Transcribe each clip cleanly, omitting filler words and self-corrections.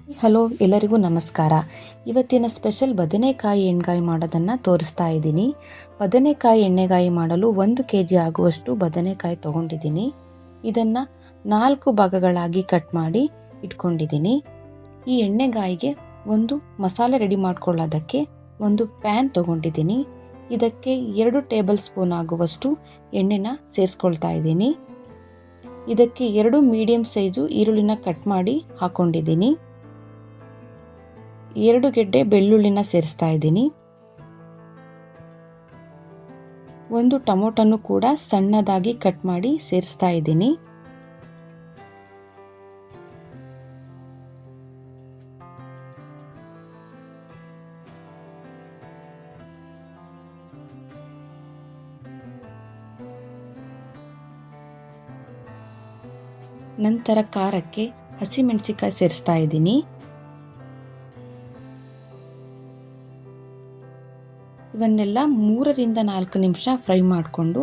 Hello, ಎಲ್ಲರಿಗೂ ನಮಸ್ಕಾರ. ಇವತ್ತಿನ ಸ್ಪೆಷಲ್ ಬದನೆಕಾಯಿ ಎಣ್ಗಾಯಿ ಮಾಡೋದನ್ನು ತೋರಿಸ್ತಾ ಇದ್ದೀನಿ. ಬದನೆಕಾಯಿ ಎಣ್ಣೆಗಾಯಿ ಮಾಡಲು 1 kg ಆಗುವಷ್ಟು ಬದನೆಕಾಯಿ ತೊಗೊಂಡಿದ್ದೀನಿ. ಇದನ್ನು 4 ಭಾಗಗಳಾಗಿ ಕಟ್ ಮಾಡಿ ಇಟ್ಕೊಂಡಿದ್ದೀನಿ. ಈ ಎಣ್ಣೆಗಾಯಿಗೆ ಒಂದು ಮಸಾಲೆ ರೆಡಿ ಮಾಡ್ಕೊಳ್ಳೋದಕ್ಕೆ ಒಂದು ಪ್ಯಾನ್ ತೊಗೊಂಡಿದ್ದೀನಿ. ಇದಕ್ಕೆ 2 ಟೇಬಲ್ ಸ್ಪೂನ್ ಆಗುವಷ್ಟು ಎಣ್ಣೆನ ಸೇರಿಸ್ಕೊಳ್ತಾ ಇದ್ದೀನಿ. ಇದಕ್ಕೆ 2 ಮೀಡಿಯಂ ಸೈಜು ಈರುಳ್ಳಿನ ಕಟ್ ಮಾಡಿ ಹಾಕ್ಕೊಂಡಿದ್ದೀನಿ. 2 ಗೆಡ್ಡೆ ಬೆಳ್ಳುಳ್ಳಿನ ಸೇರಿಸ್ತಾ ಇದ್ದೀನಿ. 1 ಟೊಮೊಟೊನು ಕೂಡ ಸಣ್ಣದಾಗಿ ಕಟ್ ಮಾಡಿ ಸೇರಿಸ್ತಾ ಇದ್ದೀನಿ. ನಂತರ ಖಾರಕ್ಕೆ ಹಸಿಮೆಣಸಿಕಾಯಿ ಸೇರಿಸ್ತಾ ಇದ್ದೀನಿ. ಇವನ್ನೆಲ್ಲ 3 ರಿಂದ 4 ನಿಮಿಷ ಫ್ರೈ ಮಾಡಿಕೊಂಡು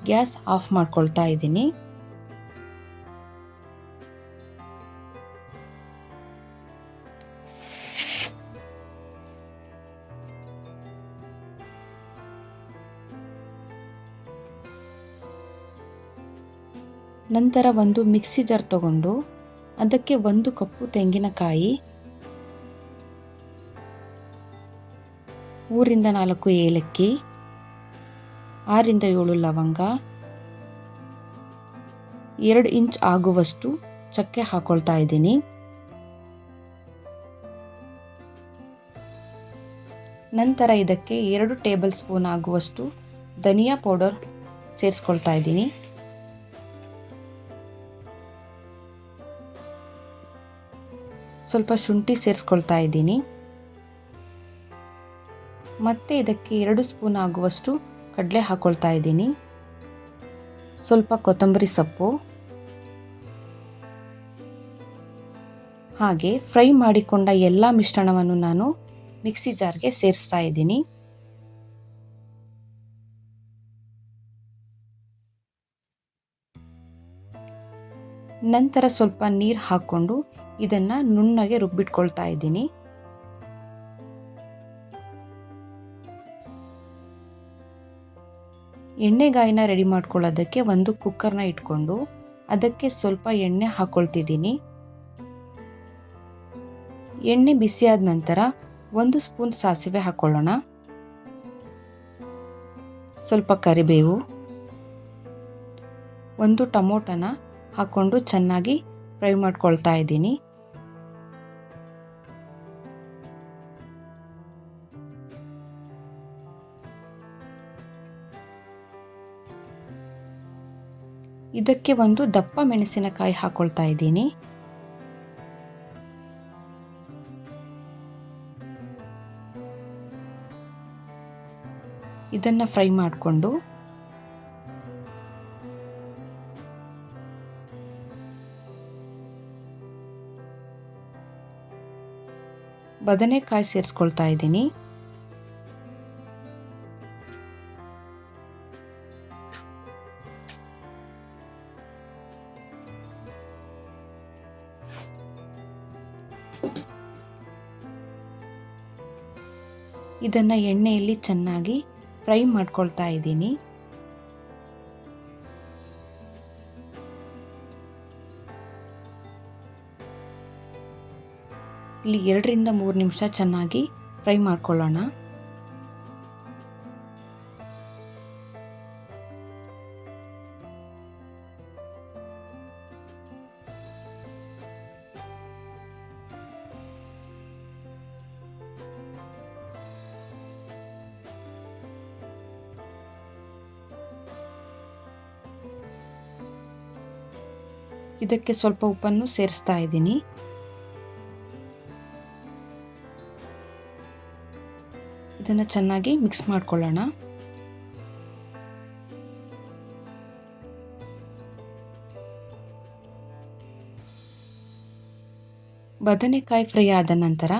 ಗ್ಯಾಸ್ ಆಫ್ ಮಾಡ್ಕೊಳ್ತಾ ಇದ್ದೀನಿ. ನಂತರ ಒಂದು ಮಿಕ್ಸಿ ಜಾರ್ ತಗೊಂಡು ಅದಕ್ಕೆ 1 ಕಪ್ಪು ತೆಂಗಿನಕಾಯಿ, 3 ರಿಂದ 4 ಏಲಕ್ಕಿ, 6 ರಿಂದ 7 ಲವಂಗ, 2 ಇಂಚ್ ಆಗುವಷ್ಟು ಚಕ್ಕೆ ಹಾಕೊಳ್ತಾ ಇದ್ದೀನಿ. ನಂತರ ಇದಕ್ಕೆ 2 ಟೇಬಲ್ ಸ್ಪೂನ್ ಆಗುವಷ್ಟು ಧನಿಯಾ ಪೌಡರ್ ಸೇರಿಸ್ಕೊಳ್ತಾ ಇದ್ದೀನಿ. ಸ್ವಲ್ಪ ಶುಂಠಿ ಸೇರಿಸ್ಕೊಳ್ತಾ ಇದ್ದೀನಿ. ಮತ್ತೆ ಇದಕ್ಕೆ 2 ಸ್ಪೂನ್ ಆಗುವಷ್ಟು ಕಡಲೆ ಹಾಕೊಳ್ತಾ ಇದ್ದೀನಿ. ಸ್ವಲ್ಪ ಕೊತ್ತಂಬರಿ ಸೊಪ್ಪು, ಹಾಗೆ ಫ್ರೈ ಮಾಡಿಕೊಂಡ ಎಲ್ಲ ಮಿಶ್ರಣವನ್ನು ನಾನು ಮಿಕ್ಸಿ ಜಾರ್ಗೆ ಸೇರಿಸ್ತಾ ಇದ್ದೀನಿ. ನಂತರ ಸ್ವಲ್ಪ ನೀರು ಹಾಕ್ಕೊಂಡು ಇದನ್ನು ನುಣ್ಣಗೆ ರುಬ್ಬಿಟ್ಕೊಳ್ತಾ ಇದ್ದೀನಿ. ಎಣ್ಣೆಗಾಯಿನ ರೆಡಿ ಮಾಡ್ಕೊಳ್ಳೋದಕ್ಕೆ ಒಂದು ಕುಕ್ಕರ್ನ ಇಟ್ಕೊಂಡು ಅದಕ್ಕೆ ಸ್ವಲ್ಪ ಎಣ್ಣೆ ಹಾಕ್ಕೊಳ್ತಿದ್ದೀನಿ. ಎಣ್ಣೆ ಬಿಸಿಯಾದ ನಂತರ 1 ಸ್ಪೂನ್ ಸಾಸಿವೆ ಹಾಕ್ಕೊಳ್ಳೋಣ. ಸ್ವಲ್ಪ ಕರಿಬೇವು, 1 ಟೊಮೊಟೊನ ಹಾಕ್ಕೊಂಡು ಚೆನ್ನಾಗಿ ಫ್ರೈ ಮಾಡ್ಕೊಳ್ತಾ ಇದ್ದೀನಿ. ಇದಕ್ಕೆ 1 ದಪ್ಪ ಮೆಣಸಿನಕಾಯಿ ಹಾಕೊಳ್ತಾ ಇದ್ದೀನಿ. ಇದನ್ನು ಫ್ರೈ ಮಾಡಿಕೊಂಡು ಬದನೆಕಾಯಿ ಸೇರಿಸ್ಕೊಳ್ತಾ ಇದ್ದೀನಿ. ಇದನ್ನು ಎಣ್ಣೆಯಲ್ಲಿ ಚೆನ್ನಾಗಿ ಫ್ರೈ ಮಾಡ್ಕೊಳ್ತಾ ಇದ್ದೀನಿ. ಇಲ್ಲಿ 2 ರಿಂದ 3 ನಿಮಿಷ ಚೆನ್ನಾಗಿ ಫ್ರೈ ಮಾಡ್ಕೊಳ್ಳೋಣ. ಇದಕ್ಕೆ ಸ್ವಲ್ಪ ಉಪ್ಪನ್ನು ಸೇರಿಸ್ತಾ ಇದ್ದೀನಿ. ಇದನ್ನು ಚೆನ್ನಾಗಿ ಮಿಕ್ಸ್ ಮಾಡ್ಕೊಳ್ಳೋಣ. ಬದನೆಕಾಯಿ ಫ್ರೈ ಆದ ನಂತರ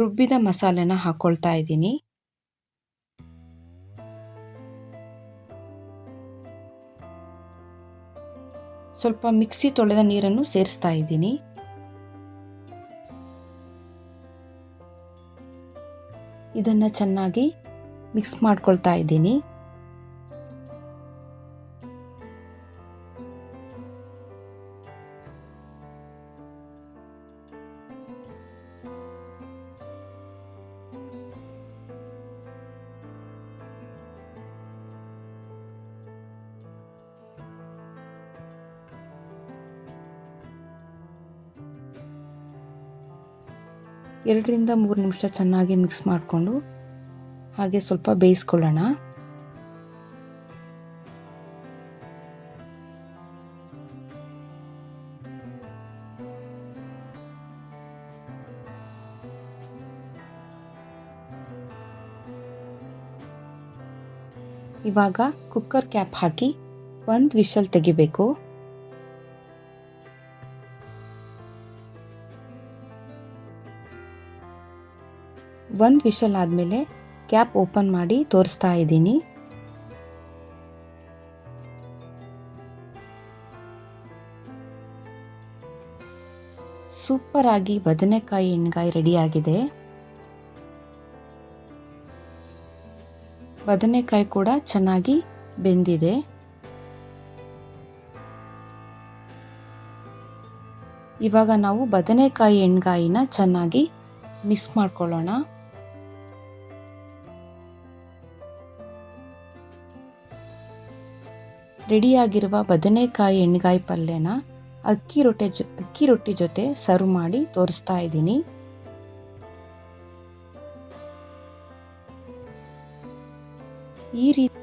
ರುಬ್ಬಿದ ಮಸಾಲೆನ ಹಾಕ್ಕೊಳ್ತಾ ಇದ್ದೀನಿ. ಸ್ವಲ್ಪ ಮಿಕ್ಸಿ ತೊಳೆದ ನೀರನ್ನು ಸೇರಿಸ್ತಾ ಇದ್ದೀನಿ. ಇದನ್ನು ಚೆನ್ನಾಗಿ ಮಿಕ್ಸ್ ಮಾಡ್ಕೊಳ್ತಾ ಇದ್ದೀನಿ. ಎರಡರಿಂದ 3 ನಿಮಿಷ ಚೆನ್ನಾಗಿ ಮಿಕ್ಸ್ ಮಾಡಿಕೊಂಡು ಹಾಗೆ ಸ್ವಲ್ಪ ಬೇಯಿಸ್ಕೊಳ್ಳೋಣ. ಇವಾಗ ಕುಕ್ಕರ್ ಕ್ಯಾಪ್ ಹಾಕಿ 1 ವಿಷಲ್ ತೆಗಿಬೇಕು. ಒಂದು ವಿಷಲ್ ಆದಮೇಲೆ ಕ್ಯಾಪ್ ಓಪನ್ ಮಾಡಿ ತೋರಿಸ್ತಾ ಇದ್ದೀನಿ. ಸೂಪರ್ ಆಗಿ ಬದನೆಕಾಯಿ ಎಣ್ಗಾಯಿ ರೆಡಿಯಾಗಿದೆ. ಬದನೆಕಾಯಿ ಕೂಡ ಚೆನ್ನಾಗಿ ಬೆಂದಿದೆ. ಇವಾಗ ನಾವು ಬದನೆಕಾಯಿ ಎಣ್ಗಾಯಿನ ಚೆನ್ನಾಗಿ ಮಿಕ್ಸ್ ಮಾಡ್ಕೊಳ್ಳೋಣ. ರೆಡಿಯಾಗಿರುವ ಬದನೆಕಾಯಿ ಎಣ್ಗಾಯಿ ಪಲ್ಯನ ಅಕ್ಕಿ ರೊಟ್ಟಿ ಜೊತೆ ಸರ್ವ್ ಮಾಡಿ ತೋರಿಸ್ತಾ ಇದ್ದೀನಿ. ಈ ರೀತಿ